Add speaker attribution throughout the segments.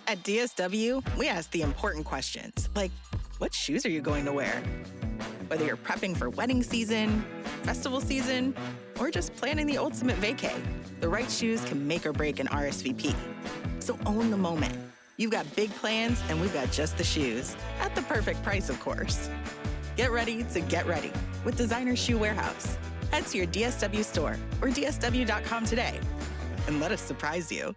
Speaker 1: At DSW, we ask the important questions, like, what shoes are you going to wear? Whether you're prepping for wedding season, festival season, or just planning the ultimate vacay, the right shoes can make or break an RSVP. So own the moment. You've got big plans, and we've got just the shoes. At the perfect price, of course. Get ready to get ready with Designer Shoe Warehouse. Head to your DSW store or dsw.com today and let us surprise you.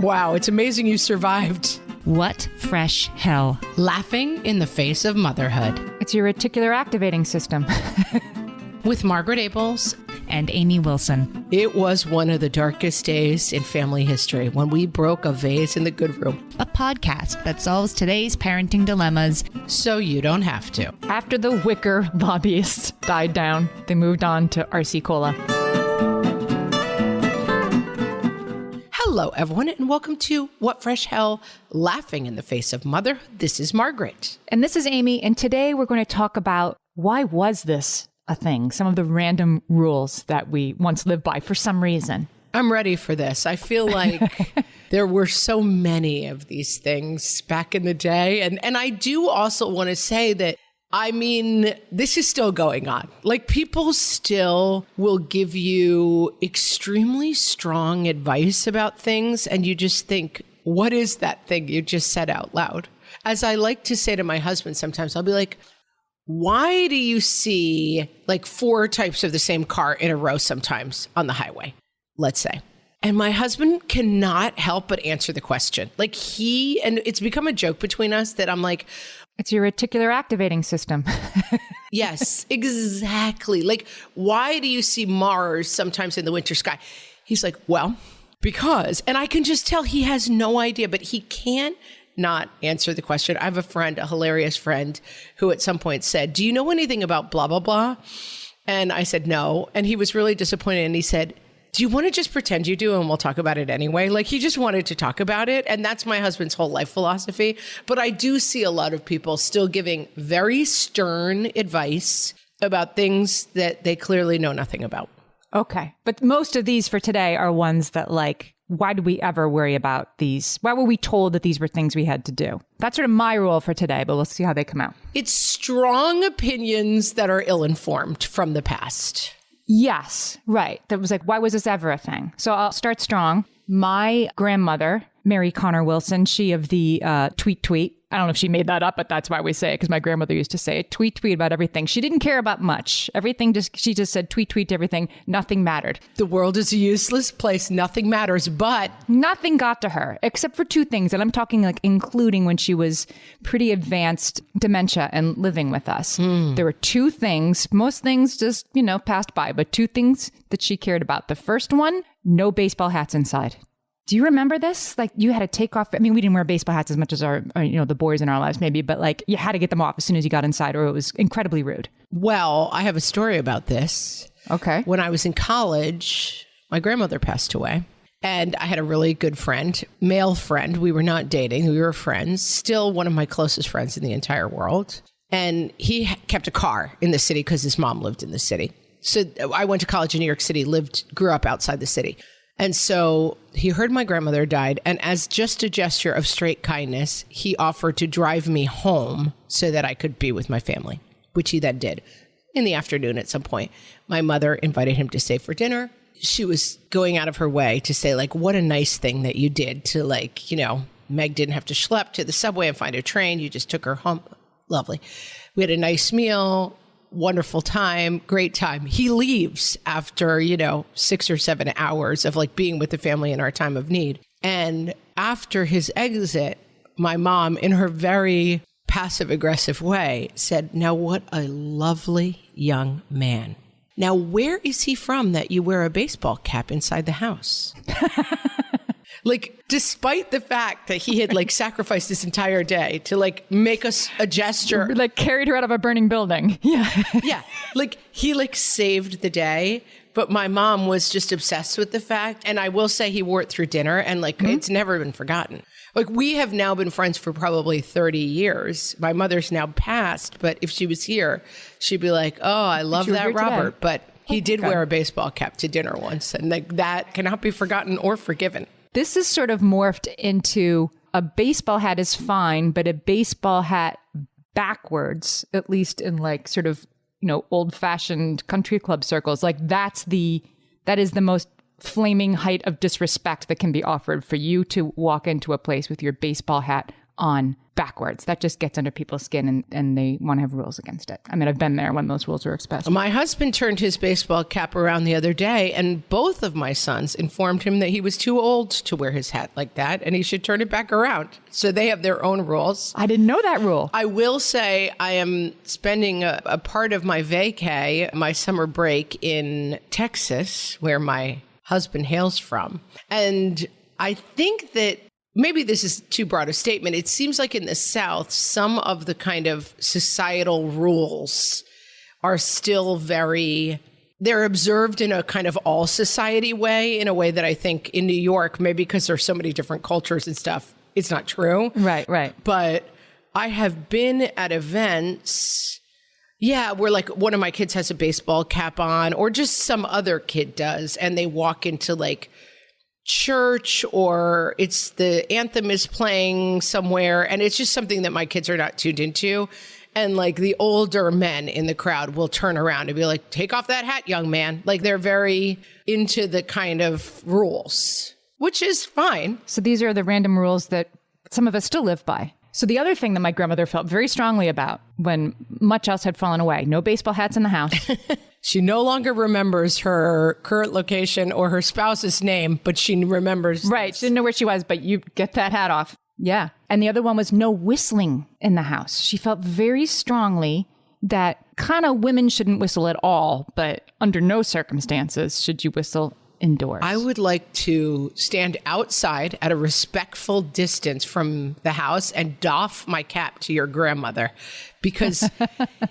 Speaker 2: Wow, it's amazing you survived.
Speaker 3: What fresh hell?
Speaker 2: Laughing in the face of motherhood.
Speaker 4: It's your reticular activating system.
Speaker 2: With Margaret Abels
Speaker 3: and Amy Wilson.
Speaker 2: It was one of the darkest days in family history when we broke a vase in the good room.
Speaker 3: A podcast that solves today's parenting dilemmas
Speaker 2: so you don't have to.
Speaker 4: After the Wicker lobbyists died down, they moved on to RC Cola.
Speaker 2: Hello, everyone, and welcome to What Fresh Hell? Laughing in the Face of Motherhood. This is Margaret.
Speaker 4: And this is Amy, and today we're going to talk about why was this a thing? Some of the random rules that we once lived by for some reason.
Speaker 2: I'm ready for this. I feel like there were so many of these things back in the day. And I do also want to say that, I mean, this is still going on. Like, people still will give you extremely strong advice about things, and you just think, what is that thing you just said out loud? As I like to say to my husband sometimes, I'll be like, why do you see like 4 types of the same car in a row sometimes on the highway, let's say? And my husband cannot help but answer the question. Like, and it's become a joke between us that I'm like,
Speaker 4: it's your reticular activating system.
Speaker 2: Yes, exactly. Like, why do you see Mars sometimes in the winter sky? He's like, well, because, and I can just tell he has no idea, but he can't not answer the question. I have a friend, a hilarious friend, who at some point said, do you know anything about blah, blah, blah? And I said, no. And he was really disappointed. And he said, do you want to just pretend you do and we'll talk about it anyway? Like, he just wanted to talk about it. And that's my husband's whole life philosophy. But I do see a lot of people still giving very stern advice about things that they clearly know nothing about.
Speaker 4: Okay. But most of these for today are ones that, like, why do we ever worry about these? Why were we told that these were things we had to do? That's sort of my rule for today, but we'll see how they come out.
Speaker 2: It's strong opinions that are ill-informed from the past.
Speaker 4: Yes, right. That was like, why was this ever a thing? So I'll start strong. My grandmother, Mary Connor Wilson, she of the tweet. I don't know if she made that up, but that's why we say it, because my grandmother used to say it. Tweet about everything. She didn't care about much. She just said tweet everything. Nothing mattered.
Speaker 2: The world is a useless place. Nothing matters, but
Speaker 4: nothing got to her except for 2 things. And I'm talking like including when she was pretty advanced dementia and living with us. There were 2 things. Most things just, passed by, but 2 things that she cared about. The first one, no baseball hats inside. Do you remember this? Like, you had to take off. I mean, we didn't wear baseball hats as much as our the boys in our lives maybe, but like you had to get them off as soon as you got inside or it was incredibly rude.
Speaker 2: Well, I have a story about this.
Speaker 4: Okay.
Speaker 2: When I was in college, my grandmother passed away and I had a really good friend, male friend. We were not dating. We were friends. Still one of my closest friends in the entire world. And he kept a car in the city because his mom lived in the city. So I went to college in New York City, grew up outside the city. And so he heard my grandmother died, and as just a gesture of straight kindness, he offered to drive me home so that I could be with my family, which he then did. In the afternoon at some point, my mother invited him to stay for dinner. She was going out of her way to say, like, what a nice thing that you did to, like, Meg didn't have to schlep to the subway and find a train. You just took her home. Lovely. We had a nice meal. Wonderful time, great time. He leaves after, 6 or 7 hours of like being with the family in our time of need. And after his exit, my mom, in her very passive aggressive way, said, now what a lovely young man. Now, where is he from that you wear a baseball cap inside the house? Like, despite the fact that he had like sacrificed this entire day to like make us a gesture.
Speaker 4: Like carried her out of a burning building. Yeah.
Speaker 2: Yeah. Like he like saved the day. But my mom was just obsessed with the fact. And I will say he wore it through dinner and like it's never been forgotten. Like we have now been friends for probably 30 years. My mother's now passed. But if she was here, she'd be like, oh, I love that Robert. But He did wear a baseball cap to dinner once, and that cannot be forgotten or forgiven.
Speaker 4: This is sort of morphed into a baseball hat is fine, but a baseball hat backwards, at least in like sort of, old-fashioned country club circles, like that is the most flaming height of disrespect that can be offered, for you to walk into a place with your baseball hat on backwards. That just gets under people's skin, and they want to have rules against it. I mean, I've been there when those rules are expressed.
Speaker 2: My husband turned his baseball cap around the other day, and both of my sons informed him that he was too old to wear his hat like that, and he should turn it back around. So they have their own rules.
Speaker 4: I didn't know that rule.
Speaker 2: I will say I am spending a part of my vacay, my summer break, in Texas, where my husband hails from. And I think that maybe this is too broad a statement. It seems like in the South, some of the kind of societal rules are still they're observed in a kind of all society way, in a way that I think in New York, maybe because there's so many different cultures and stuff, it's not true.
Speaker 4: Right.
Speaker 2: But I have been at events, where like one of my kids has a baseball cap on, or just some other kid does, and they walk into like church, or it's the anthem is playing somewhere, and it's just something that my kids are not tuned into. And like the older men in the crowd will turn around and be like, take off that hat, young man. Like they're very into the kind of rules, which is fine.
Speaker 4: So these are the random rules that some of us still live by. So the other thing that my grandmother felt very strongly about when much else had fallen away, no baseball hats in the house.
Speaker 2: She no longer remembers her current location or her spouse's name, but she remembers.
Speaker 4: Right. She didn't know where she was, but you get that hat off. Yeah. And the other one was no whistling in the house. She felt very strongly that kind of women shouldn't whistle at all, but under no circumstances should you whistle indoors.
Speaker 2: I would like to stand outside at a respectful distance from the house and doff my cap to your grandmother, because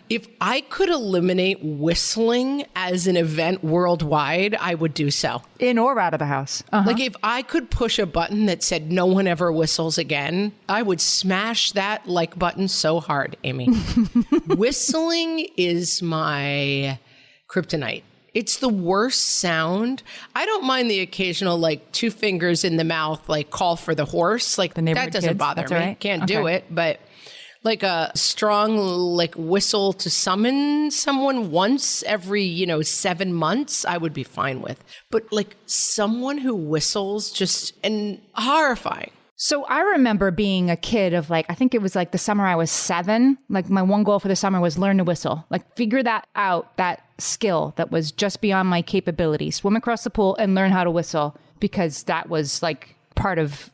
Speaker 2: if I could eliminate whistling as an event worldwide, I would do so.
Speaker 4: In or out of the house. Uh-huh.
Speaker 2: Like if I could push a button that said no one ever whistles again, I would smash that like button so hard, Amy. Whistling is my kryptonite. It's the worst sound. I don't mind the occasional, like, 2 fingers in the mouth, like, call for the horse. Like, that doesn't bother me.
Speaker 4: Right.
Speaker 2: Can't do it. But, like, a strong, like, whistle to summon someone once every, 7 months, I would be fine with. But, like, someone who whistles and horrifying.
Speaker 4: So I remember being a kid of like, I think it was like the summer I was 7. Like my one goal for the summer was learn to whistle, like figure that out, that skill that was just beyond my capability, swim across the pool and learn how to whistle, because that was like part of,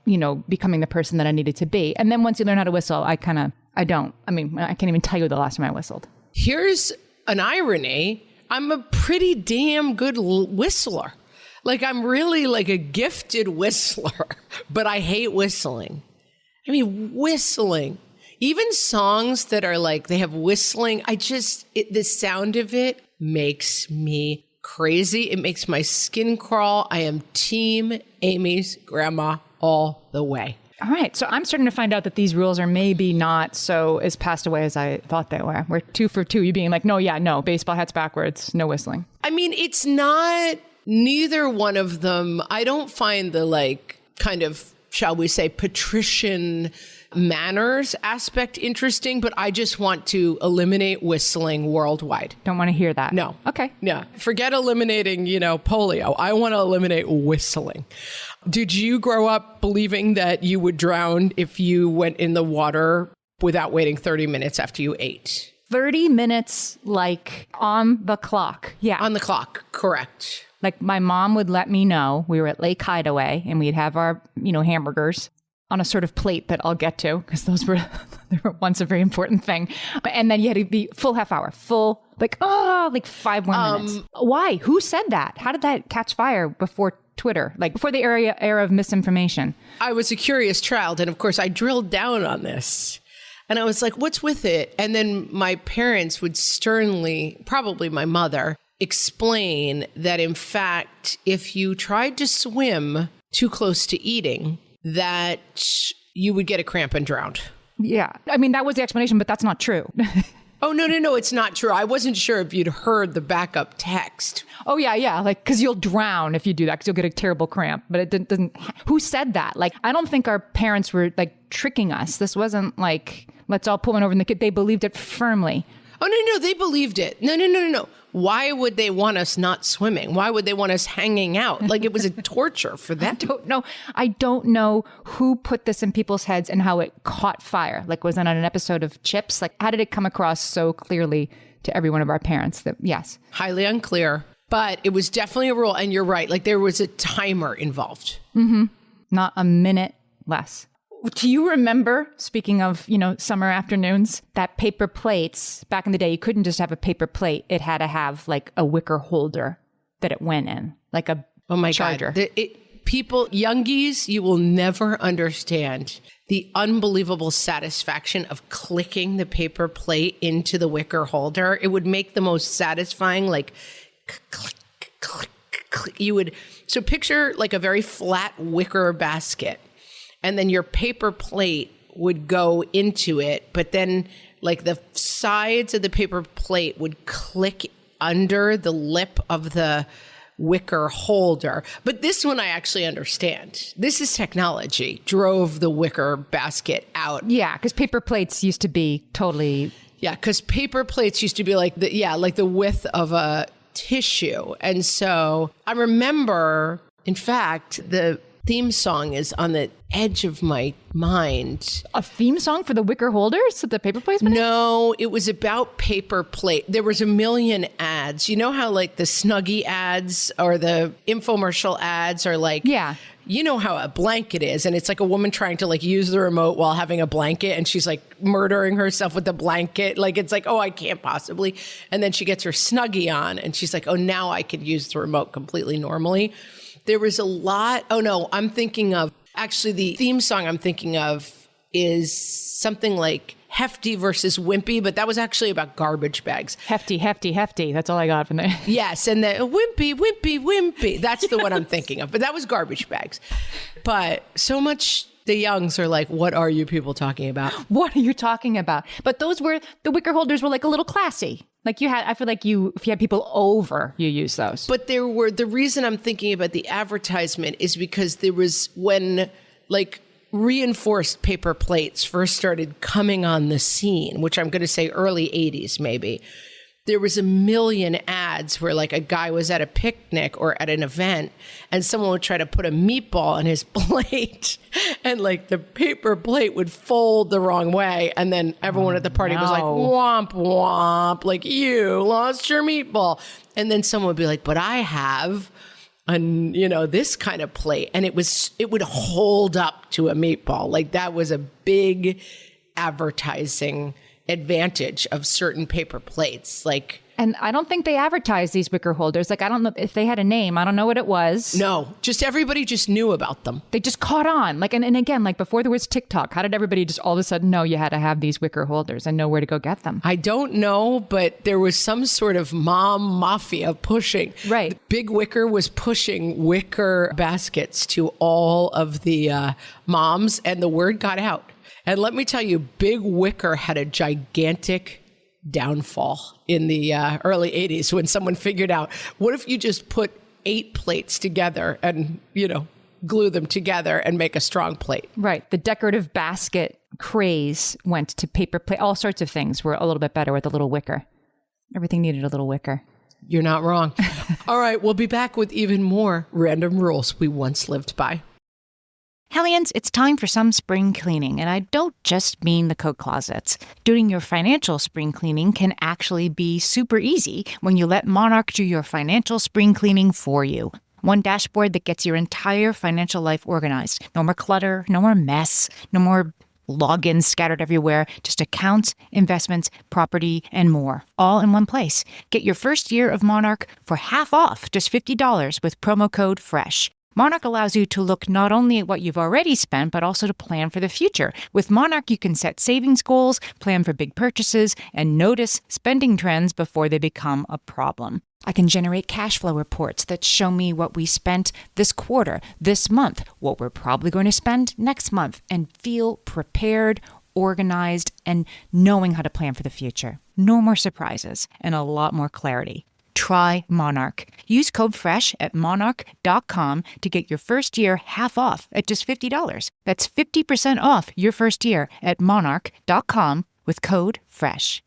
Speaker 4: becoming the person that I needed to be. And then once you learn how to whistle, I can't even tell you the last time I whistled.
Speaker 2: Here's an irony. I'm a pretty damn good whistler. Like, I'm really like a gifted whistler, but I hate whistling. I mean, whistling. Even songs that are like, they have whistling, the sound of it makes me crazy. It makes my skin crawl. I am team Amy's grandma all the way.
Speaker 4: All right. So I'm starting to find out that these rules are maybe not so as passed away as I thought they were. We're 2 for 2. You being like, no, baseball hats backwards, no whistling.
Speaker 2: I mean, it's not... Neither one of them, I don't find the like kind of, shall we say, patrician manners aspect interesting, but I just want to eliminate whistling worldwide.
Speaker 4: Don't want to hear that.
Speaker 2: No.
Speaker 4: Okay.
Speaker 2: Yeah. Forget eliminating, polio. I want to eliminate whistling. Did you grow up believing that you would drown if you went in the water without waiting 30 minutes after you ate?
Speaker 4: 30 minutes, like on the clock. Yeah.
Speaker 2: On the clock. Correct.
Speaker 4: Like my mom would let me know. We were at Lake Hideaway and we'd have our, hamburgers on a sort of plate that I'll get to, because they were once a very important thing. And then you had to be full half hour, like 5 more minutes. Why? Who said that? How did that catch fire before Twitter? Like before the era of misinformation?
Speaker 2: I was a curious child. And of course I drilled down on this. And I was like, what's with it? And then my parents would sternly, probably my mother, explain that, in fact, if you tried to swim too close to eating, that you would get a cramp and drown.
Speaker 4: Yeah. I mean, that was the explanation, but that's not true.
Speaker 2: Oh, no, it's not true. I wasn't sure if you'd heard the backup text.
Speaker 4: Oh, yeah. Like, because you'll drown if you do that, because you'll get a terrible cramp. But it doesn't. Who said that? Like, I don't think our parents were like tricking us. This wasn't like, let's all pull one over in the kid. They believed it firmly.
Speaker 2: Oh, no, they believed it. No. Why would they want us not swimming? Why would they want us hanging out? Like, it was a torture for them.
Speaker 4: I don't know who put this in people's heads and how it caught fire. Like, was it on an episode of Chips? Like, how did it come across so clearly to every one of our parents that, yes.
Speaker 2: Highly unclear, but it was definitely a rule. And you're right. Like, there was a timer involved.
Speaker 4: Mm-hmm. Not a minute less. Do you remember, speaking of, summer afternoons, that paper plates, back in the day, you couldn't just have a paper plate. It had to have like a wicker holder that it went in, like a charger.
Speaker 2: God. People, youngies, you will never understand the unbelievable satisfaction of clicking the paper plate into the wicker holder. It would make the most satisfying, like, click, click, click. So picture like a very flat wicker basket. And then your paper plate would go into it, but then like the sides of the paper plate would click under the lip of the wicker holder. But this one I actually understand. This is technology. Drove the wicker basket out.
Speaker 4: Yeah, because paper plates used to be totally...
Speaker 2: Yeah, because paper plates used to be like the width of a tissue. And so I remember, in fact, the theme song is on the edge of my mind.
Speaker 4: A theme song for the wicker holders that the paper plates?
Speaker 2: No, it was about paper plate. There was a million ads. You know how like the Snuggie ads or the infomercial ads are like,
Speaker 4: yeah.
Speaker 2: You know how a blanket is, and it's like a woman trying to like use the remote while having a blanket, and she's like murdering herself with the blanket. Like, it's like, oh, I can't possibly. And then she gets her Snuggie on, and she's like, oh, now I could use the remote completely normally. There was a lot. Oh, no, I'm thinking of, actually, the theme song I'm thinking of is something like Hefty versus Wimpy, but that was actually about garbage bags.
Speaker 4: Hefty. That's all I got from there.
Speaker 2: Yes, and the Wimpy. That's the one I'm thinking of. But that was garbage bags. But so much the youngs are like, what are you people talking about?
Speaker 4: What are you talking about? But the wicker holders were like a little classy. Like I feel like if you had people over, you use those.
Speaker 2: But the reason I'm thinking about the advertisement is because there was when like reinforced paper plates first started coming on the scene, which I'm going to say early 80s maybe. There was a million ads where like a guy was at a picnic or at an event and someone would try to put a meatball on his plate and like the paper plate would fold the wrong way. And then everyone at the party was like, womp, womp, like you lost your meatball. And then someone would be like, but I have this kind of plate. And it would hold up to a meatball. Like that was a big advertising advantage of certain paper plates. Like,
Speaker 4: and I don't think they advertised these wicker holders. Like, I don't know if they had a name. I don't know what it was.
Speaker 2: No, just everybody just knew about them.
Speaker 4: They just caught on. Like, and again, like before there was TikTok, how did everybody just all of a sudden know you had to have these wicker holders and know where to go get them?
Speaker 2: I don't know, but there was some sort of mom mafia pushing.
Speaker 4: Right.
Speaker 2: Big Wicker was pushing wicker baskets to all of the moms, and the word got out. And let me tell you, Big Wicker had a gigantic downfall in the early 80s when someone figured out, what if you just put 8 plates together and, glue them together and make a strong plate?
Speaker 4: Right. The decorative basket craze went to paper plate. All sorts of things were a little bit better with a little wicker. Everything needed a little wicker.
Speaker 2: You're not wrong. All right. We'll be back with even more random rules we once lived by.
Speaker 3: Hellions, it's time for some spring cleaning, and I don't just mean the coat closets. Doing your financial spring cleaning can actually be super easy when you let Monarch do your financial spring cleaning for you. One dashboard that gets your entire financial life organized. No more clutter, no more mess, no more logins scattered everywhere, just accounts, investments, property, and more, all in one place. Get your first year of Monarch for half off, just $50 with promo code FRESH. Monarch allows you to look not only at what you've already spent, but also to plan for the future. With Monarch, you can set savings goals, plan for big purchases, and notice spending trends before they become a problem. I can generate cash flow reports that show me what we spent this quarter, this month, what we're probably going to spend next month, and feel prepared, organized, and knowing how to plan for the future. No more surprises and a lot more clarity. Try Monarch. Use code FRESH at monarch.com to get your first year half off at just $50. That's 50% off your first year at monarch.com with code FRESH.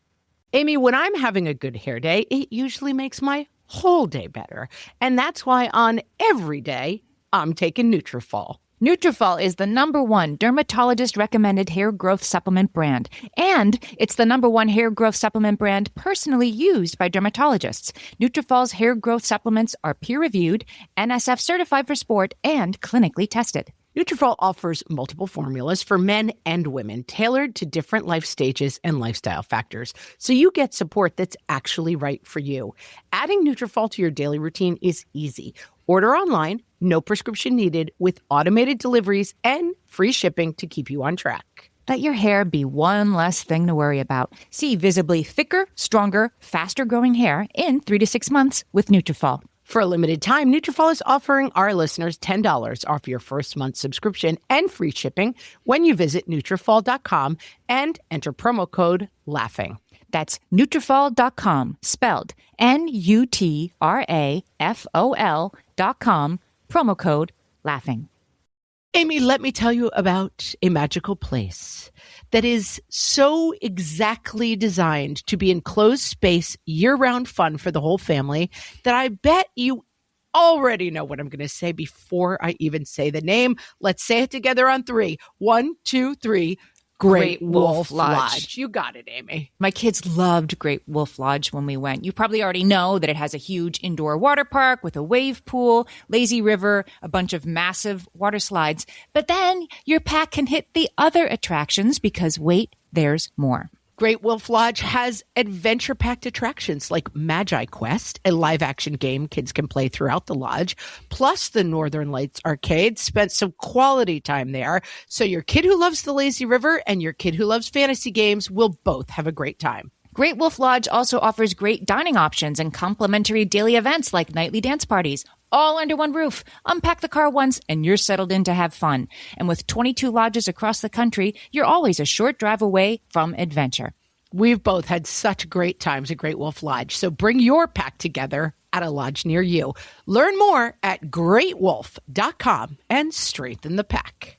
Speaker 2: Amy, when I'm having a good hair day, it usually makes my whole day better. And that's why on every day, I'm taking Nutrafol.
Speaker 3: Nutrafol is the #1 dermatologist-recommended hair growth supplement brand. And it's the #1 hair growth supplement brand personally used by dermatologists. Nutrafol's hair growth supplements are peer-reviewed, NSF certified for sport, and clinically tested.
Speaker 2: Nutrafol offers multiple formulas for men and women, tailored to different life stages and lifestyle factors, so you get support that's actually right for you. Adding Nutrafol to your daily routine is easy. Order online, no prescription needed, with automated deliveries and free shipping to keep you on track.
Speaker 3: Let your hair be one less thing to worry about. See visibly thicker, stronger, faster-growing hair in 3 to 6 months with Nutrafol.
Speaker 2: For a limited time, Nutrafol is offering our listeners $10 off your first month subscription and free shipping when you visit Nutrafol.com and enter promo code LAUGHING.
Speaker 3: That's Nutrafol.com, spelled Nutrafol.com, promo code LAUGHING.
Speaker 2: Amy, let me tell you about a magical place that is so exactly designed to be enclosed space, year-round fun for the whole family that I bet you already know what I'm going to say before I even say the name. Let's say it together on 3. 1, 2, 3. Great Wolf Lodge. You got it, Amy.
Speaker 3: My kids loved Great Wolf Lodge when we went. You probably already know that it has a huge indoor water park with a wave pool, lazy river, a bunch of massive water slides. But then your pack can hit the other attractions because, wait, there's more.
Speaker 2: Great Wolf Lodge has adventure-packed attractions like Magi Quest, a live-action game kids can play throughout the lodge, plus the Northern Lights Arcade. Spent some quality time there, so your kid who loves the lazy river and your kid who loves fantasy games will both have a great time.
Speaker 3: Great Wolf Lodge also offers great dining options and complimentary daily events like nightly dance parties, all under one roof. Unpack the car once and you're settled in to have fun. And with 22 lodges across the country, you're always a short drive away from adventure.
Speaker 2: We've both had such great times at Great Wolf Lodge, so bring your pack together at a lodge near you. Learn more at greatwolf.com and strengthen the pack.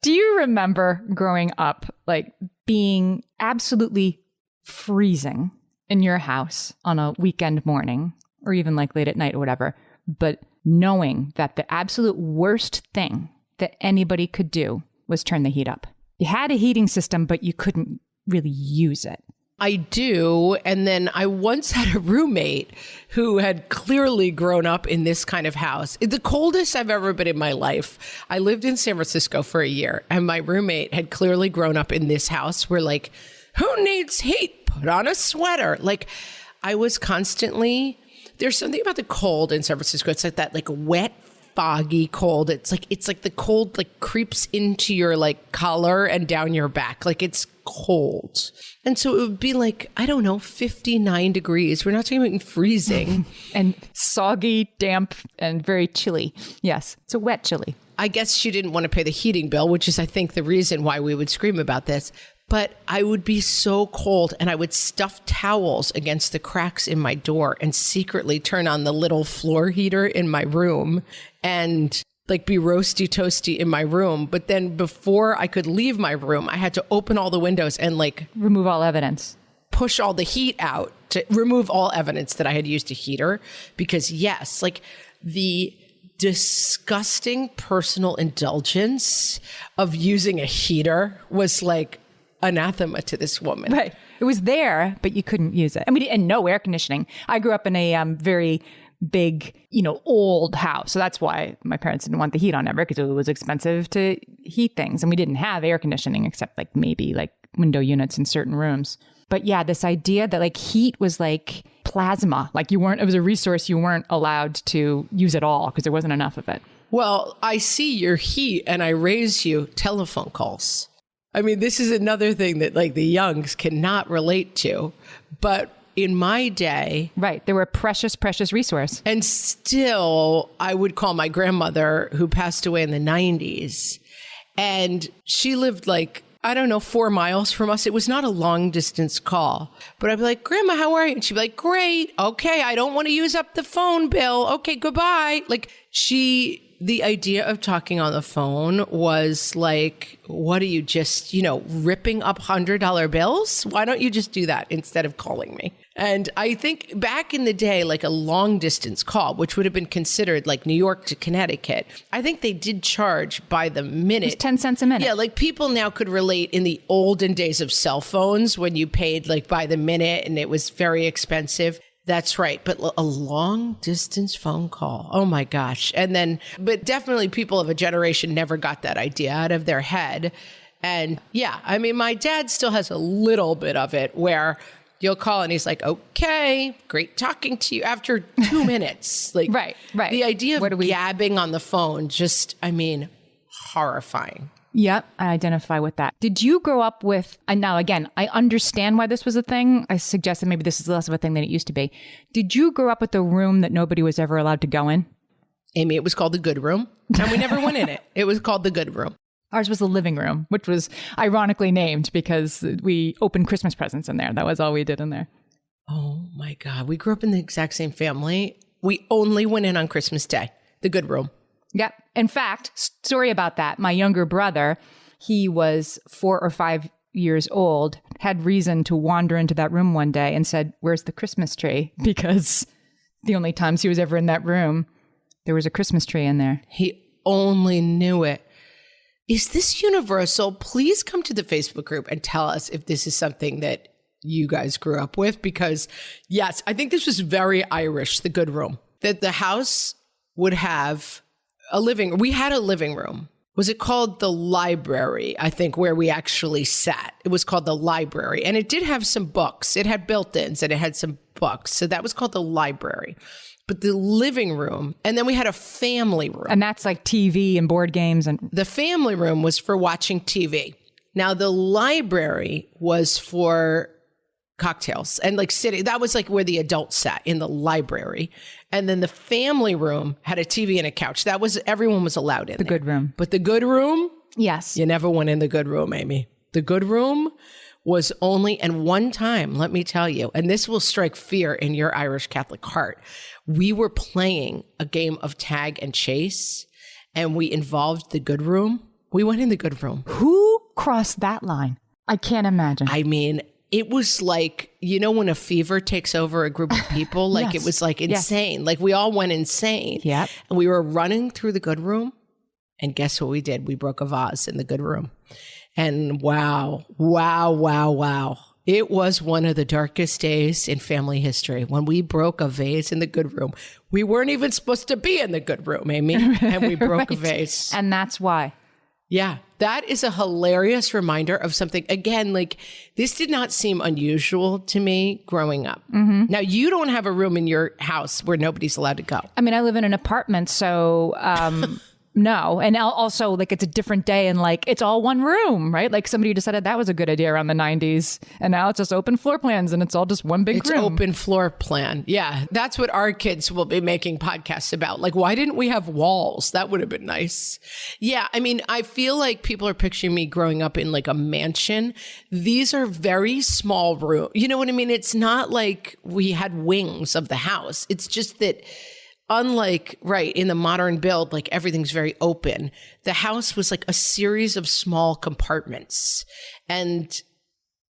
Speaker 4: Do you remember growing up, like being absolutely freezing in your house on a weekend morning or even like late at night or whatever, but knowing that the absolute worst thing that anybody could do was turn the heat up? You had a heating system, but you couldn't really use it.
Speaker 2: I do. And then I once had a roommate who had clearly grown up in this kind of house. The coldest I've ever been in my life. I lived in San Francisco for a year, and my roommate had clearly grown up in this house where, like, who needs heat? Put on a sweater. Like, I was constantly, there's something about the cold in San Francisco. It's like that, like, wet, foggy cold. It's like the cold like creeps into your like collar and down your back. Like it's cold. And so it would be like, I don't know, 59 degrees. We're not talking about freezing.
Speaker 4: And soggy, damp, and very chilly. Yes, it's a wet chili.
Speaker 2: I guess she didn't want to pay the heating bill, which is, I think, the reason why we would scream about this. But I would be so cold, and I would stuff towels against the cracks in my door and secretly turn on the little floor heater in my room and like be roasty toasty in my room. But then before I could leave my room, I had to open all the windows and like
Speaker 4: remove all evidence,
Speaker 2: push all the heat out to remove all evidence that I had used a heater. Because yes, like the disgusting personal indulgence of using a heater was like anathema to this woman.
Speaker 4: Right. It was there, but you couldn't use it. I mean, and no air conditioning. I grew up in a very big, old house. So that's why my parents didn't want the heat on ever, because it was expensive to heat things. And we didn't have air conditioning except like maybe like window units in certain rooms. But yeah, this idea that like heat was like plasma, like it was a resource you weren't allowed to use at all because there wasn't enough of it.
Speaker 2: Well, I see your heat and I raise you telephone calls. I mean, this is another thing that like the youngs cannot relate to, but in my day.
Speaker 4: Right. They were a precious, precious resource.
Speaker 2: And still I would call my grandmother, who passed away in the 90s, and she lived like I don't know, 4 miles from us. It was not a long distance call, but I'd be like, Grandma, how are you? And she'd be like, great. Okay. I don't want to use up the phone bill. Okay. Goodbye. Like the idea of talking on the phone was like, what are you just, ripping up $100 bills? Why don't you just do that instead of calling me? And I think back in the day, like a long distance call, which would have been considered like New York to Connecticut, I think they did charge by the minute.
Speaker 4: It's 10 cents a minute.
Speaker 2: Yeah, like people now could relate in the olden days of cell phones when you paid like by the minute and it was very expensive. That's right. But a long distance phone call. Oh my gosh. But definitely people of a generation never got that idea out of their head. And yeah, I mean, my dad still has a little bit of it where you'll call and he's like, okay, great talking to you after 2 minutes. Like,
Speaker 4: right.
Speaker 2: The idea of gabbing on the phone, horrifying.
Speaker 4: Yep, I identify with that. Did you grow up with, and now again, I understand why this was a thing. I suggested maybe this is less of a thing than it used to be. Did you grow up with a room that nobody was ever allowed to go in?
Speaker 2: Amy, it was called the good room, and we never went in it. It was called the good room.
Speaker 4: Ours was the living room, which was ironically named because we opened Christmas presents in there. That was all we did in there.
Speaker 2: Oh my God. We grew up in the exact same family. We only went in on Christmas Day, the good room.
Speaker 4: Yeah. In fact, story about that. My younger brother, he was 4 or 5 years old, had reason to wander into that room one day and said, where's the Christmas tree? Because the only times he was ever in that room, there was a Christmas tree in there.
Speaker 2: He only knew it. Is this universal? Please come to the Facebook group and tell us if this is something that you guys grew up with. Because yes, I think this was very Irish, the good room. That the house would have a living, we had a living room. Was it called the library? I think where we actually sat. It was called the library. And it did have some books. It had built-ins and it had some books. So that was called the library. But the living room, and then we had a family room.
Speaker 4: And that's like TV and board games. And
Speaker 2: the family room was for watching TV. Now the library was for cocktails and like sitting. That was like where the adults sat, in the library. And then the family room had a TV and a couch. That was, everyone was allowed in
Speaker 4: the good room.
Speaker 2: But the good room?
Speaker 4: Yes.
Speaker 2: You never went in the good room, Amy. The good room was only, and one time, let me tell you, and this will strike fear in your Irish Catholic heart. We were playing a game of tag and chase, and we involved the good room. We went in the good room.
Speaker 4: Who crossed that line? I can't imagine.
Speaker 2: I mean, it was like, when a fever takes over a group of people, like
Speaker 4: yes.
Speaker 2: It was like insane. Yes. Like we all went insane.
Speaker 4: Yep.
Speaker 2: And we were running through the good room. And guess what we did? We broke a vase in the good room. And wow. It was one of the darkest days in family history when we broke a vase in the good room. We weren't even supposed to be in the good room, Amy. And we broke
Speaker 4: right.
Speaker 2: a vase.
Speaker 4: And that's why.
Speaker 2: Yeah, that is a hilarious reminder of something. Again, like this did not seem unusual to me growing up. Mm-hmm. Now, you don't have a room in your house where nobody's allowed to go.
Speaker 4: I mean, I live in an apartment, so no. And also, like, it's a different day and like it's all one room, right? Like somebody decided that was a good idea around the 90s. And now it's just open floor plans and it's all just one big room.
Speaker 2: It's open floor plan. Yeah, that's what our kids will be making podcasts about. Like, why didn't we have walls? That would have been nice. Yeah, I mean, I feel like people are picturing me growing up in like a mansion. These are very small rooms. You know what I mean? It's not like we had wings of the house. It's just that unlike, right, in the modern build, like everything's very open. The house was like a series of small compartments. And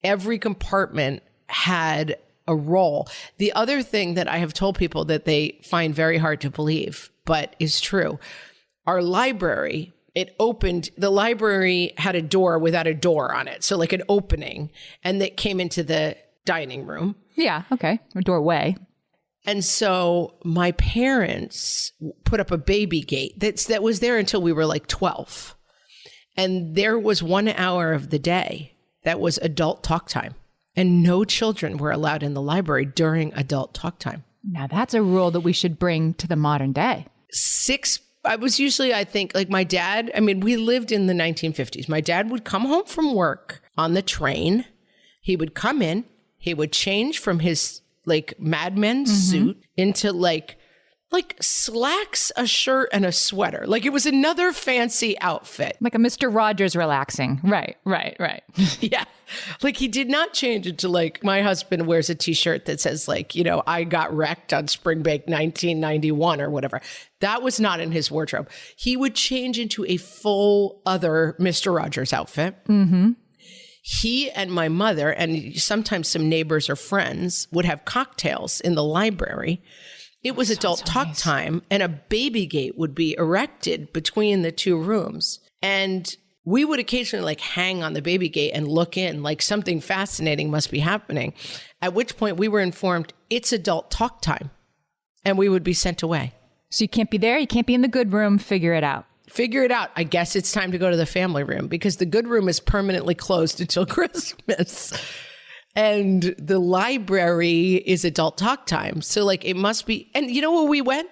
Speaker 2: every compartment had a role. The other thing that I have told people that they find very hard to believe, but is true, our library, the library had a door without a door on it. So like an opening, and that came into the dining room.
Speaker 4: Yeah, okay. A doorway.
Speaker 2: And so my parents put up a baby gate that was there until we were like 12. And there was 1 hour of the day that was adult talk time. And no children were allowed in the library during adult talk time.
Speaker 4: Now that's a rule that we should bring to the modern day.
Speaker 2: I was usually, I think, like my dad, I mean, we lived in the 1950s. My dad would come home from work on the train. He would come in. He would change from his like Mad Men suit into like like slacks, a shirt, and a sweater. Like it was another fancy outfit.
Speaker 4: Like a Mr. Rogers relaxing. Right.
Speaker 2: Yeah. Like he did not change it to like, my husband wears a t-shirt that says like, you know, I got wrecked on spring break 1991 or whatever. That was not in his wardrobe. He would change into a full other Mr. Rogers outfit. Mm-hmm. He and my mother and sometimes some neighbors or friends would have cocktails in the library. It was adult talk time, and a baby gate would be erected between the two rooms. And we would occasionally like hang on the baby gate and look in, like something fascinating must be happening. At which point we were informed it's adult talk time, and we would be sent away.
Speaker 4: So you can't be there. You can't be in the good room. Figure it out.
Speaker 2: Figure it out. I guess it's time to go to the family room because the good room is permanently closed until Christmas. And the library is adult talk time. So like it must be. And you know where we went?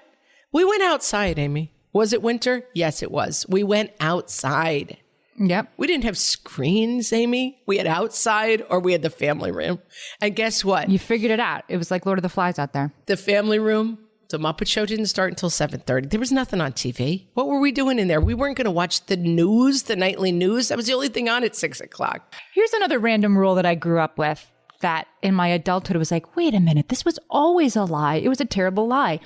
Speaker 2: We went outside, Amy. Was it winter? Yes, it was. We went outside.
Speaker 4: Yep.
Speaker 2: We didn't have screens, Amy. We had outside or we had the family room. And guess what?
Speaker 4: You figured it out. It was like Lord of the Flies out there.
Speaker 2: The family room, the Muppet Show didn't start until 7:30. There was nothing on TV. What were we doing in there? We weren't going to watch the news, the nightly news. That was the only thing on at 6 o'clock.
Speaker 4: Here's another random rule that I grew up with that in my adulthood was like, wait a minute, this was always a lie. It was a terrible lie.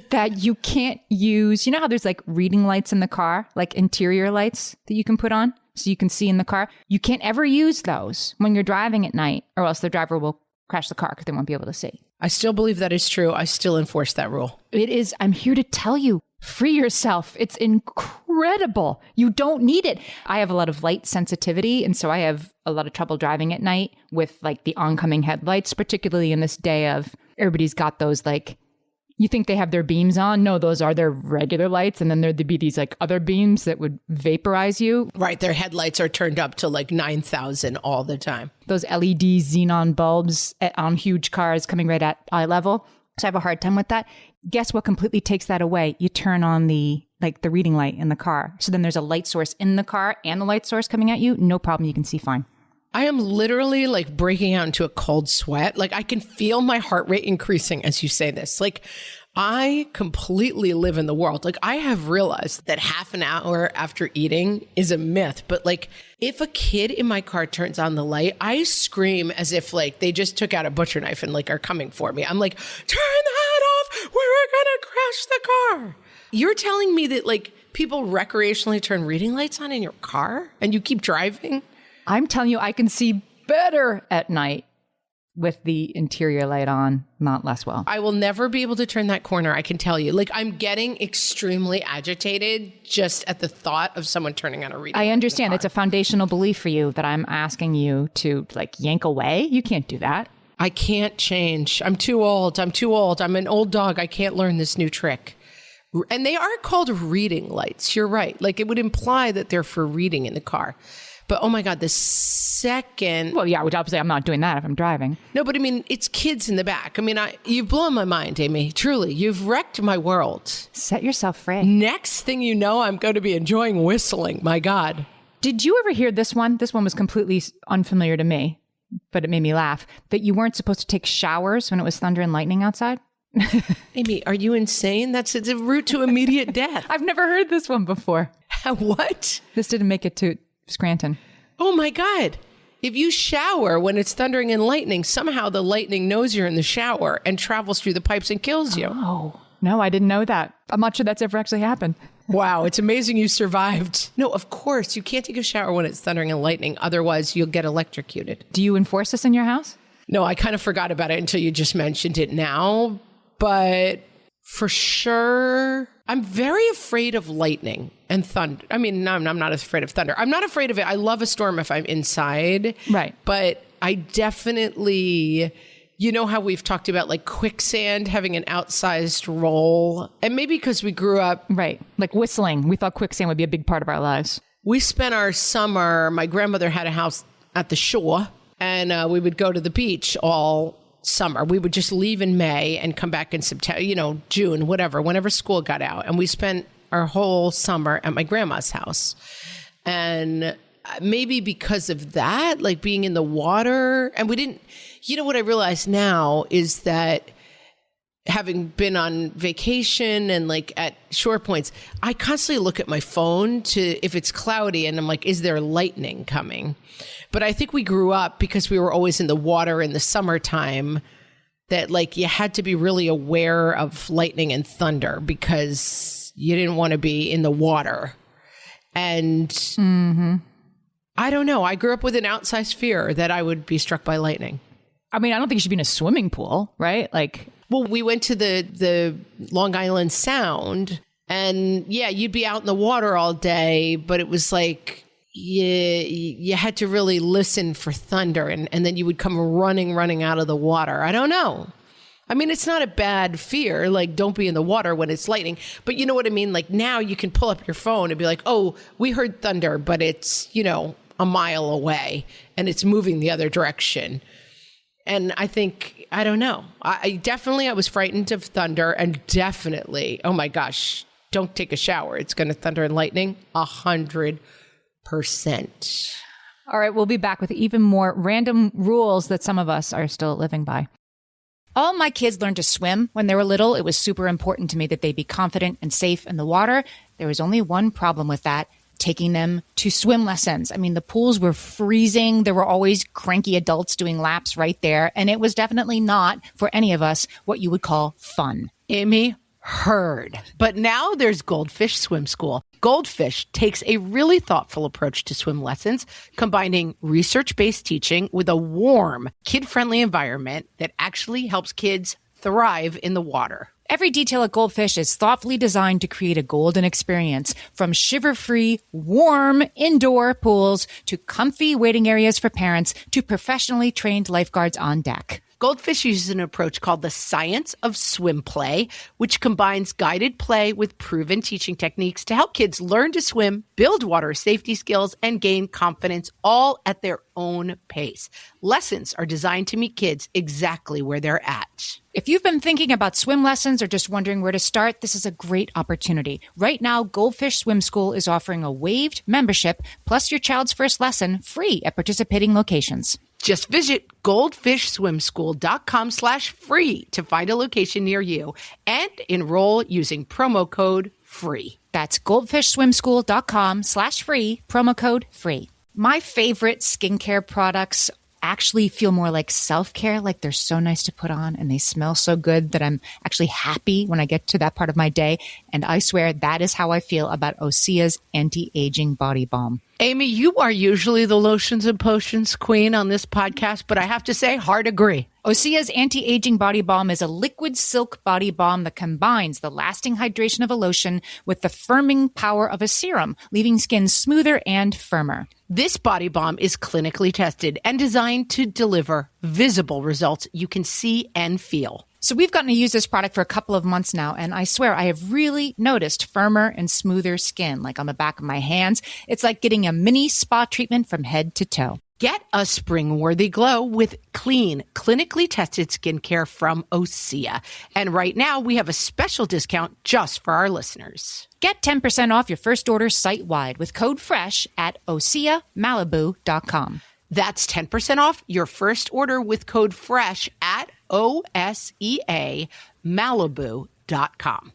Speaker 4: That you can't use, you know how there's like reading lights in the car, like interior lights that you can put on so you can see in the car. You can't ever use those when you're driving at night or else the driver will crash the car because they won't be able to see.
Speaker 2: I still believe that is true. I still enforce that rule.
Speaker 4: It is. I'm here to tell you, free yourself. It's incredible. You don't need it. I have a lot of light sensitivity. And so I have a lot of trouble driving at night with like the oncoming headlights, particularly in this day of everybody's got those like, you think they have their beams on? No, those are their regular lights. And then there'd be these like other beams that would vaporize you.
Speaker 2: Right. Their headlights are turned up to like 9,000 all the time.
Speaker 4: Those LED xenon bulbs on huge cars coming right at eye level. So I have a hard time with that. Guess what completely takes that away? You turn on the reading light in the car. So then there's a light source in the car and the light source coming at you. No problem. You can see fine.
Speaker 2: I am literally like breaking out into a cold sweat. Like I can feel my heart rate increasing as you say this. Like I completely live in the world. Like I have realized that half an hour after eating is a myth. But like if a kid in my car turns on the light, I scream as if like they just took out a butcher knife and like are coming for me. I'm like, turn that off. We're going to crash the car. You're telling me that like people recreationally turn reading lights on in your car and you keep driving?
Speaker 4: I'm telling you, I can see better at night with the interior light on, not less well.
Speaker 2: I will never be able to turn that corner, I can tell you. Like, I'm getting extremely agitated just at the thought of someone turning on a reading light.
Speaker 4: I understand. It's a foundational belief for you that I'm asking you to, like, yank away. You can't do that.
Speaker 2: I can't change. I'm too old. I'm an old dog. I can't learn this new trick. And they are called reading lights. You're right. Like, it would imply that they're for reading in the car. But oh my God, the second...
Speaker 4: Well, yeah, which obviously I'm not doing that if I'm driving.
Speaker 2: No, but I mean, it's kids in the back. I mean, you've blown my mind, Amy. Truly, you've wrecked my world.
Speaker 4: Set yourself free.
Speaker 2: Next thing you know, I'm going to be enjoying whistling. My God.
Speaker 4: Did you ever hear this one? This one was completely unfamiliar to me, but it made me laugh. That you weren't supposed to take showers when it was thunder and lightning outside?
Speaker 2: Amy, are you insane? It's a route to immediate death.
Speaker 4: I've never heard this one before.
Speaker 2: What?
Speaker 4: This didn't make it to Scranton.
Speaker 2: Oh my God. If you shower when it's thundering and lightning, somehow the lightning knows you're in the shower and travels through the pipes and kills you.
Speaker 4: Oh, no, I didn't know that. I'm not sure that's ever actually happened.
Speaker 2: Wow, it's amazing you survived. No, of course, you can't take a shower when it's thundering and lightning. Otherwise, you'll get electrocuted.
Speaker 4: Do you enforce this in your house?
Speaker 2: No, I kind of forgot about it until you just mentioned it now. But for sure, I'm very afraid of lightning and thunder. I mean, no, I'm not afraid of thunder. I'm not afraid of it. I love a storm if I'm inside.
Speaker 4: Right.
Speaker 2: But I definitely, you know how we've talked about like quicksand having an outsized role? And maybe because we grew up.
Speaker 4: Right. Like whistling. We thought quicksand would be a big part of our lives.
Speaker 2: We spent our summer, my grandmother had a house at the shore, and we would go to the beach all summer. We would just leave in May and come back in September, June, whatever, whenever school got out. And we spent our whole summer at my grandma's house. And maybe because of that, like being in the water, and we didn't, what I realize now is that having been on vacation and like at shore points, I constantly look at my phone to if it's cloudy and I'm like, is there lightning coming? But I think we grew up because we were always in the water in the summertime that like you had to be really aware of lightning and thunder because you didn't want to be in the water. And I don't know. I grew up with an outsized fear that I would be struck by lightning.
Speaker 4: I mean, I don't think you should be in a swimming pool, right? Like,
Speaker 2: well, we went to the Long Island Sound and yeah, you'd be out in the water all day, but it was like you had to really listen for thunder and then you would come running out of the water. I don't know. I mean, it's not a bad fear, like don't be in the water when it's lightning, but you know what I mean? Like now you can pull up your phone and be like, oh, we heard thunder, but it's, a mile away and it's moving the other direction. And I think, I don't know. I was frightened of thunder and definitely, oh my gosh, don't take a shower. It's going to thunder and lightning 100%.
Speaker 4: All right, we'll be back with even more random rules that some of us are still living by.
Speaker 3: All my kids learned to swim when they were little. It was super important to me that they be confident and safe in the water. There was only one problem with that: taking them to swim lessons. I mean, the pools were freezing. There were always cranky adults doing laps right there. And it was definitely not, for any of us, what you would call fun.
Speaker 2: Amy, heard. But now there's Goldfish Swim School. Goldfish takes a really thoughtful approach to swim lessons, combining research-based teaching with a warm, kid-friendly environment that actually helps kids thrive in the water.
Speaker 3: Every detail at Goldfish is thoughtfully designed to create a golden experience, from shiver-free, warm indoor pools to comfy waiting areas for parents to professionally trained lifeguards on deck.
Speaker 2: Goldfish uses an approach called the science of swim play, which combines guided play with proven teaching techniques to help kids learn to swim, build water safety skills, and gain confidence, all at their own pace. Lessons are designed to meet kids exactly where they're at.
Speaker 3: If you've been thinking about swim lessons or just wondering where to start, this is a great opportunity. Right now, Goldfish Swim School is offering a waived membership plus your child's first lesson free at participating locations.
Speaker 2: Just visit goldfishswimschool.com/free to find a location near you and enroll using promo code FREE.
Speaker 3: That's goldfishswimschool.com/free, promo code FREE. My favorite skincare products actually feel more like self-care, like they're so nice to put on and they smell so good that I'm actually happy when I get to that part of my day. And I swear that is how I feel about Osea's anti-aging body balm.
Speaker 2: Amy, you are usually the lotions and potions queen on this podcast, but I have to say, hard agree.
Speaker 3: Osea's anti-aging body balm is a liquid silk body balm that combines the lasting hydration of a lotion with the firming power of a serum, leaving skin smoother and firmer.
Speaker 2: This body balm is clinically tested and designed to deliver visible results you can see and feel.
Speaker 3: So we've gotten to use this product for a couple of months now, and I swear I have really noticed firmer and smoother skin, like on the back of my hands. It's like getting a mini spa treatment from head to toe.
Speaker 2: Get a spring-worthy glow with clean, clinically tested skincare from Osea. And right now, we have a special discount just for our listeners.
Speaker 3: Get 10% off your first order site-wide with code FRESH at OseaMalibu.com.
Speaker 2: That's 10% off your first order with code FRESH at OSEAMalibu.com.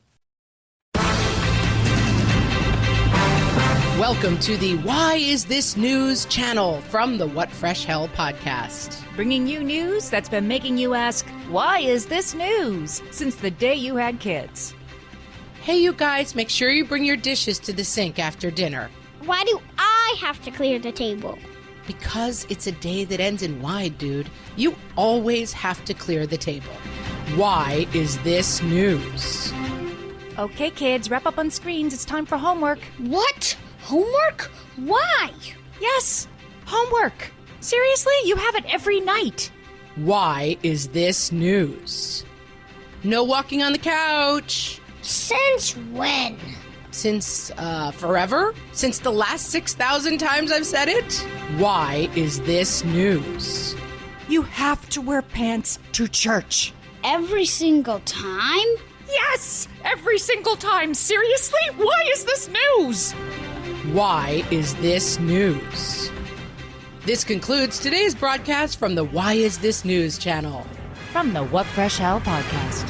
Speaker 2: Welcome to the Why Is This News channel from the What Fresh Hell podcast.
Speaker 3: Bringing you news that's been making you ask, why is this news? Since the day you had kids.
Speaker 2: Hey, you guys, make sure you bring your dishes to the sink after dinner.
Speaker 5: Why do I have to clear the table?
Speaker 2: Because it's a day that ends in Y, dude. You always have to clear the table. Why is this news?
Speaker 3: Okay, kids, wrap up on screens. It's time for homework.
Speaker 5: What? Homework? Why?
Speaker 3: Yes, homework. Seriously? You have it every night.
Speaker 2: Why is this news? No walking on the couch.
Speaker 5: Since when?
Speaker 2: Since forever? Since the last 6,000 times I've said it? Why is this news?
Speaker 3: You have to wear pants to church.
Speaker 5: Every single time?
Speaker 3: Yes, every single time. Seriously? Why is this news?
Speaker 2: Why is this news? This concludes today's broadcast from the Why Is This News channel.
Speaker 3: From the What Fresh Hell podcast.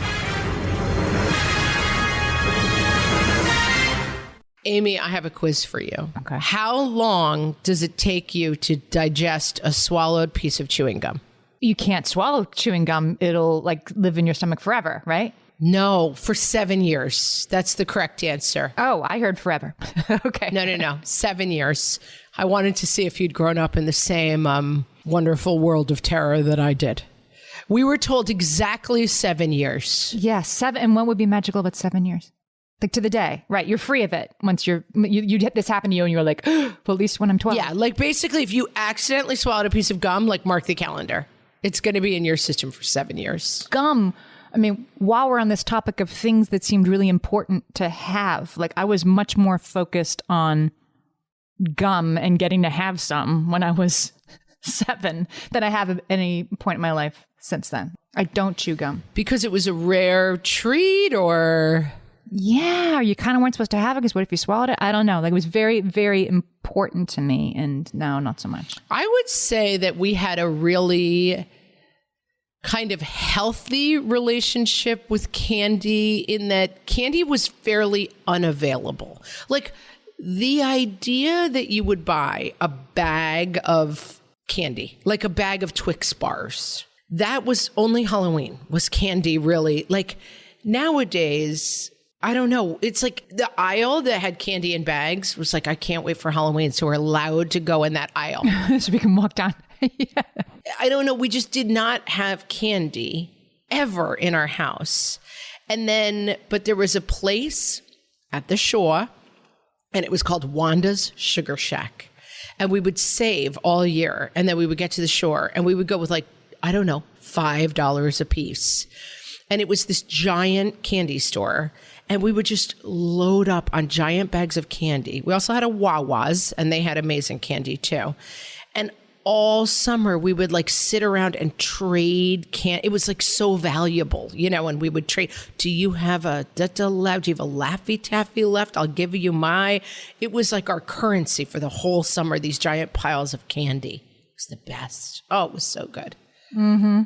Speaker 2: Amy, I have a quiz for you.
Speaker 4: Okay.
Speaker 2: How long does it take you to digest a swallowed piece of chewing gum?
Speaker 4: You can't swallow chewing gum. It'll like live in your stomach forever, right?
Speaker 2: No, for 7 years. That's the correct answer.
Speaker 4: Oh, I heard forever. Okay.
Speaker 2: No. 7 years. I wanted to see if you'd grown up in the same wonderful world of terror that I did. We were told exactly 7 years.
Speaker 4: Yeah, 7. And what would be magical about 7 years? Like to the day, right? You're free of it once you this happened to you and you're like, well, at least when I'm 12.
Speaker 2: Yeah, like basically if you accidentally swallowed a piece of gum, like mark the calendar. It's going to be in your system for 7 years.
Speaker 4: Gum. I mean, while we're on this topic of things that seemed really important to have, like I was much more focused on gum and getting to have some when I was 7 than I have at any point in my life since then. I don't chew gum.
Speaker 2: Because it was a rare treat or...
Speaker 4: Yeah, or you kind of weren't supposed to have it because what if you swallowed it? I don't know. Like it was very, very important to me. And no, not so much.
Speaker 2: I would say that we had a really kind of healthy relationship with candy in that candy was fairly unavailable. Like the idea that you would buy a bag of candy, like a bag of Twix bars, that was only Halloween, was candy really. Like nowadays... I don't know. It's like the aisle that had candy in bags was like, I can't wait for Halloween. So we're allowed to go in that aisle.
Speaker 4: So we can walk down. Yeah.
Speaker 2: I don't know. We just did not have candy ever in our house. And then, but there was a place at the shore and it was called Wanda's Sugar Shack. And we would save all year. And then we would get to the shore and we would go with like, I don't know, $5 a piece. And it was this giant candy store. And we would just load up on giant bags of candy. We also had a Wawa's, and they had amazing candy too. And all summer, we would like sit around and trade candy. It was like so valuable, you know, and we would trade. Do you have a da-da-lab? Do you have a Laffy Taffy left? I'll give you my. It was like our currency for the whole summer, these giant piles of candy. It was the best. Oh, it was so good.
Speaker 4: Mm-hmm.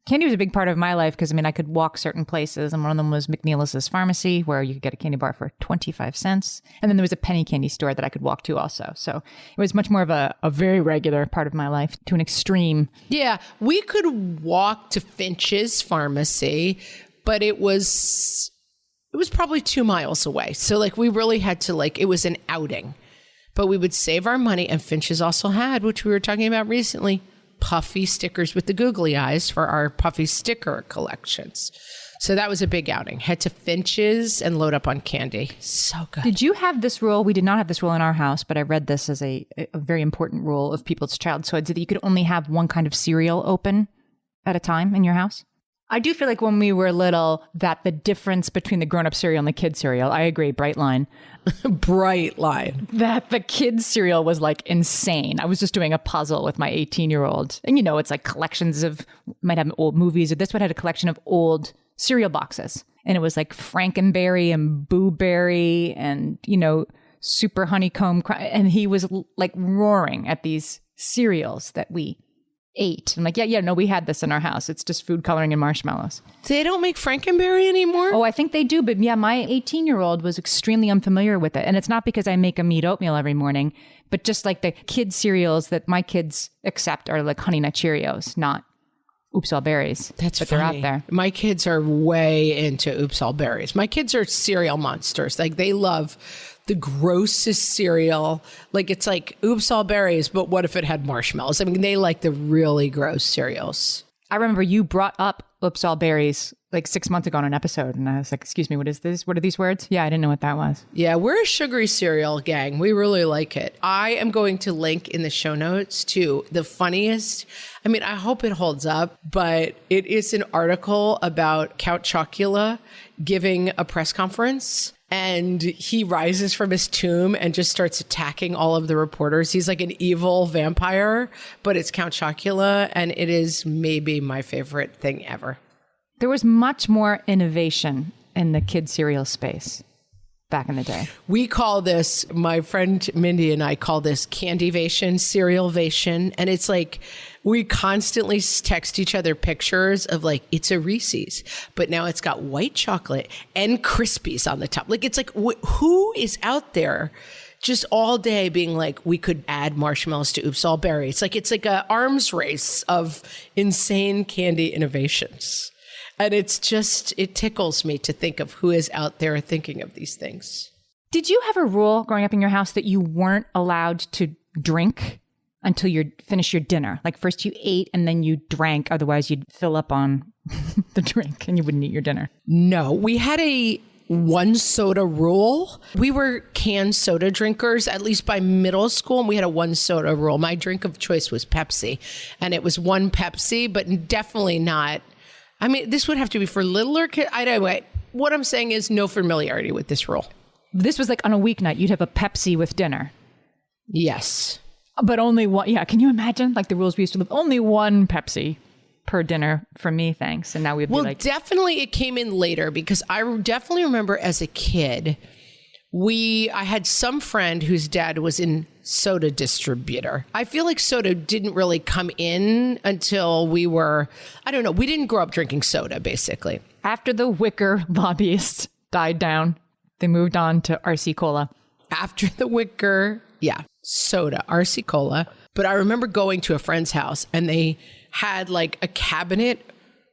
Speaker 4: Candy was a big part of my life because, I mean, I could walk certain places, and one of them was McNeil's Pharmacy, where you could get a candy bar for 25 cents. And then there was a penny candy store that I could walk to also. So it was much more of a very regular part of my life to an extreme.
Speaker 2: Yeah, we could walk to Finch's Pharmacy, but it was probably 2 miles away. So, like, we really had to, like, it was an outing. But we would save our money, and Finch's also had, which we were talking about recently, puffy stickers with the googly eyes for our puffy sticker collections. So that was a big outing. Head to Finch's and load up on candy. So good.
Speaker 4: Did you have this rule? We did not have this rule in our house, but I read this as a very important rule of people's childhood, so that you could only have one kind of cereal open at a time in your house. I do feel like when we were little that the difference between the grown-up cereal and the kid cereal, I agree, bright line.
Speaker 2: Bright line.
Speaker 4: That the kids cereal was like insane. I was just doing a puzzle with my 18-year-old. And you know, it's like collections of, might have old movies, or this one had a collection of old cereal boxes. And it was like Frankenberry and Boo Berry and, you know, Super Honeycomb. And he was like roaring at these cereals that we ate. I'm like, no, we had this in our house. It's just food coloring and marshmallows.
Speaker 2: They don't make Frankenberry anymore?
Speaker 4: Oh, I think they do. But yeah, my 18-year-old was extremely unfamiliar with it. And it's not because I make him eat oatmeal every morning, but just like the kid cereals that my kids accept are like Honey Nut Cheerios, not Oops All Berries.
Speaker 2: That's
Speaker 4: but
Speaker 2: funny.
Speaker 4: They're out there.
Speaker 2: My kids are way into Oops All Berries. My kids are cereal monsters. Like they love the grossest cereal. Like it's like Oops All Berries, but what if it had marshmallows? I mean, they like the really gross cereals.
Speaker 4: I remember you brought up Oops All Berries like 6 months ago on an episode, and I was like, excuse me, what is this? What are these words? Yeah, I didn't know what that was.
Speaker 2: Yeah, we're a sugary cereal gang. We really like it. I am going to link in the show notes to the funniest, I mean, I hope it holds up, but it is an article about Count Chocula giving a press conference. And he rises from his tomb and just starts attacking all of the reporters. He's like an evil vampire, but it's Count Chocula, and it is maybe my favorite thing ever.
Speaker 4: There was much more innovation in the kid cereal space back in the day.
Speaker 2: We call this, my friend Mindy and I call this candyvation, cerealvation. And it's like, we constantly text each other pictures of like, it's a Reese's, but now it's got white chocolate and Crispies on the top. Like, it's like, who is out there just all day being like, we could add marshmallows to Oops All Berries. Like, it's like a arms race of insane candy innovations. And it's just, it tickles me to think of who is out there thinking of these things.
Speaker 4: Did you have a rule growing up in your house that you weren't allowed to drink until you finish your dinner? Like first you ate and then you drank, otherwise you'd fill up on the drink and you wouldn't eat your dinner.
Speaker 2: No, we had a one soda rule. We were canned soda drinkers, at least by middle school, and we had a one soda rule. My drink of choice was Pepsi, and it was one Pepsi, but definitely not. I mean, this would have to be for littler kids. Anyway, what I'm saying is no familiarity with this rule.
Speaker 4: This was like on a weeknight, you'd have a Pepsi with dinner.
Speaker 2: Yes.
Speaker 4: But only one. Yeah. Can you imagine like the rules we used to live? Only one Pepsi per dinner for me, thanks. And now we'd be like.
Speaker 2: Well, definitely it came in later because I definitely remember as a kid, I had some friend whose dad was in soda distributor. I feel like soda didn't really come in until we were, I don't know, we didn't grow up drinking soda, basically.
Speaker 4: After the Wicker lobbyists died down, they moved on to RC Cola.
Speaker 2: After the Wicker, soda, RC Cola. But I remember going to a friend's house and they had like a cabinet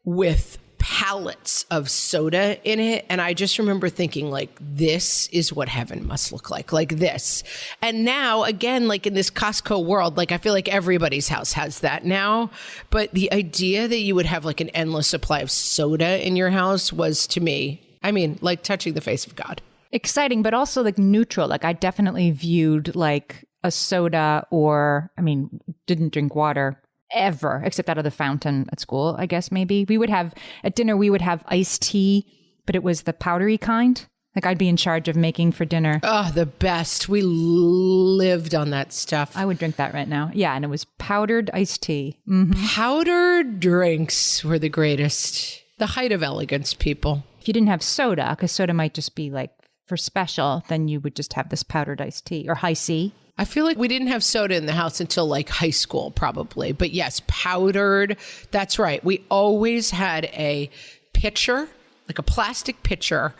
Speaker 2: with pallets of soda in it. And I just remember thinking like, this is what heaven must look like this. And now again, like in this Costco world, like I feel like everybody's house has that now. But the idea that you would have like an endless supply of soda in your house was to me, I mean, like touching the face of God.
Speaker 4: Exciting, but also like neutral. Like I definitely viewed like a soda or, I mean, didn't drink water ever, except out of the fountain at school, I guess maybe. We would have, at dinner, we would have iced tea, but it was the powdery kind. Like I'd be in charge of making for dinner.
Speaker 2: Oh, the best. We lived on that stuff.
Speaker 4: I would drink that right now. Yeah, and it was powdered iced tea. Mm-hmm.
Speaker 2: Powdered drinks were the greatest. The height of elegance, people.
Speaker 4: If you didn't have soda, because soda might just be like for special, then you would just have this powdered iced tea or high C.
Speaker 2: I feel like we didn't have soda in the house until like high school, probably. But yes, powdered. That's right. We always had a pitcher, like a plastic pitcher.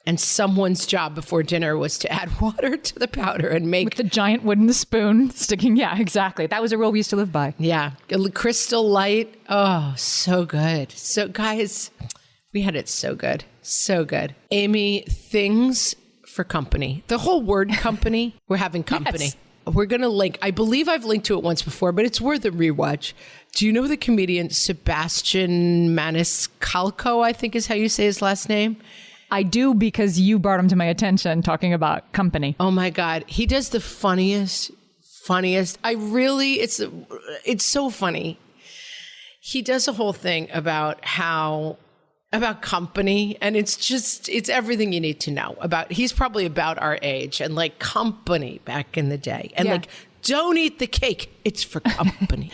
Speaker 2: And someone's job before dinner was to add water to the powder and make...
Speaker 4: With the giant wooden spoon sticking. Yeah, exactly. That was a rule we used to live by.
Speaker 2: Yeah. Crystal Light. Oh, so good. So guys, we had it so good. So good. Amy, things for company. The whole word company, we're having company. Yes. We're going to link. I believe I've linked to it once before, but it's worth a rewatch. Do you know the comedian Sebastian Maniscalco, I think is how you say his last name?
Speaker 4: I do, because you brought him to my attention talking about company.
Speaker 2: Oh my God. He does the funniest. It's so funny. He does a whole thing about company, and it's everything you need to know about. He's probably about our age and like company back in the day. And like, don't eat the cake. It's for company.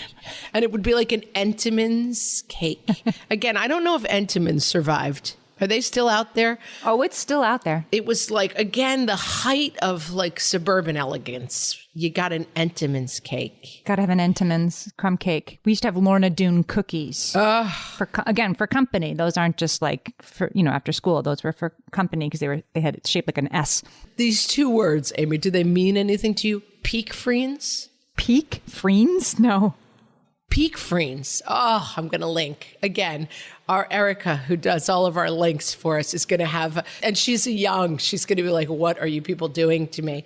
Speaker 2: And it would be like an Entenmann's cake. Again, I don't know if Entenmann's survived. Are they still out there?
Speaker 4: Oh, it's still out there.
Speaker 2: It was like, again, the height of like suburban elegance. You got an Entenmann's cake.
Speaker 4: Got to have an Entenmann's crumb cake. We used to have Lorna Doone cookies. For company. Those aren't just like for, after school. Those were for company because they had it shaped like an S.
Speaker 2: These two words, Amy, do they mean anything to you? Peak Freans?
Speaker 4: Peak Freans? No.
Speaker 2: Peak Freans. Oh, I'm going to link. Again, our Erica, who does all of our links for us, is going to have, and she's young, she's going to be like, what are you people doing to me?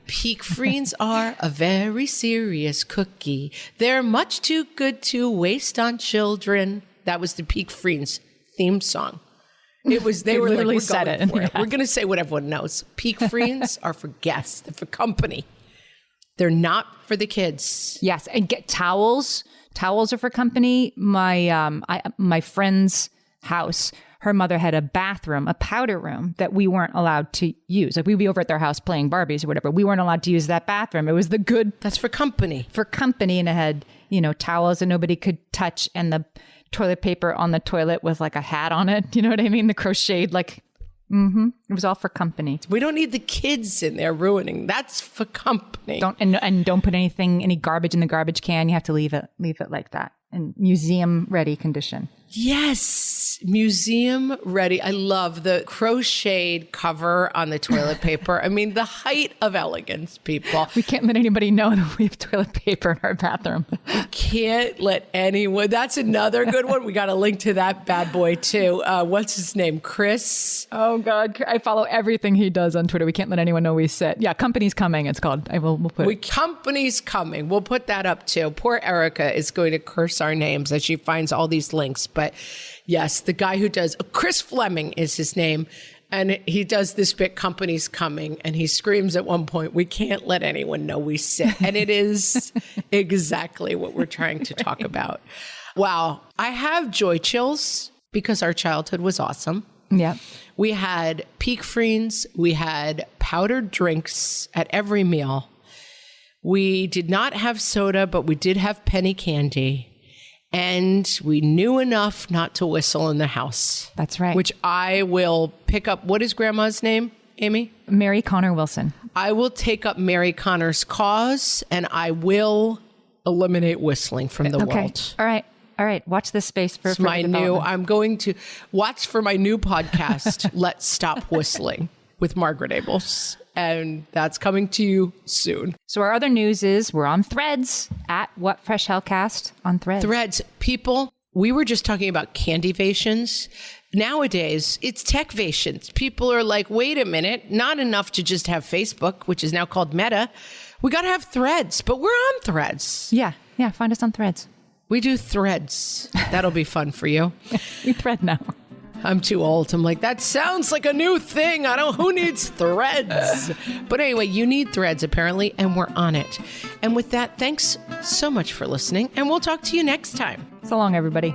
Speaker 2: Peak Freans are a very serious cookie. They're much too good to waste on children. That was the Peak Freans theme song. It was, they were
Speaker 4: literally
Speaker 2: like,
Speaker 4: said it.
Speaker 2: We're going to say what everyone knows. Peak Freans are for guests, they're for company. They're not for the kids.
Speaker 4: Yes, and get towels. Towels are for company. My friend's house, her mother had a bathroom, a powder room that we weren't allowed to use. Like we'd be over at their house playing Barbies or whatever. We weren't allowed to use that bathroom. It was the good.
Speaker 2: That's for company.
Speaker 4: For company, and it had towels that nobody could touch, and the toilet paper on the toilet with like a hat on it. You know what I mean? The crocheted like It was all for company.
Speaker 2: We don't need the kids in there ruining. That's for company.
Speaker 4: Don't put any garbage in the garbage can. You have to leave it like that in museum ready condition.
Speaker 2: Yes, museum ready. I love the crocheted cover on the toilet paper. I mean, the height of elegance, people.
Speaker 4: We can't let anybody know that we have toilet paper in our bathroom.
Speaker 2: Can't let anyone. That's another good one. We got a link to that bad boy too. What's his name? Chris.
Speaker 4: Oh God, I follow everything he does on Twitter. We can't let anyone know we sit. Yeah, company's coming. It's called. We'll put.
Speaker 2: Company's coming. We'll put that up too. Poor Erica is going to curse our names as she finds all these links. But yes, the guy who does Chris Fleming is his name. And he does this bit, company's coming, and he screams at one point, we can't let anyone know we sit. And it is exactly what we're trying to talk about. Wow. I have joy chills because our childhood was awesome.
Speaker 4: Yeah.
Speaker 2: We had peak Freans. We had powdered drinks at every meal. We did not have soda, but we did have penny candy. And we knew enough not to whistle in the house.
Speaker 4: That's right.
Speaker 2: Which I will pick up. What is Grandma's name, Amy?
Speaker 4: Mary Connor Wilson.
Speaker 2: I will take up Mary Connor's cause, and I will eliminate whistling from the world.
Speaker 4: All right. Watch this space for
Speaker 2: my new. I'm going to watch for my new podcast, Let's Stop Whistling, with Margaret Abels. And that's coming to you soon.
Speaker 4: So our other news is we're on Threads at What Fresh Hellcast on Threads.
Speaker 2: Threads. People, we were just talking about candyvations. Nowadays, it's techvations. People are like, wait a minute, not enough to just have Facebook, which is now called Meta. We got to have Threads, but we're on Threads.
Speaker 4: Yeah. Find us on Threads.
Speaker 2: We do Threads. That'll be fun for you.
Speaker 4: We thread now.
Speaker 2: I'm too old. I'm like, that sounds like a new thing. Who needs Threads? But anyway, you need Threads apparently, and we're on it. And with that, thanks so much for listening, and we'll talk to you next time.
Speaker 4: So long, everybody.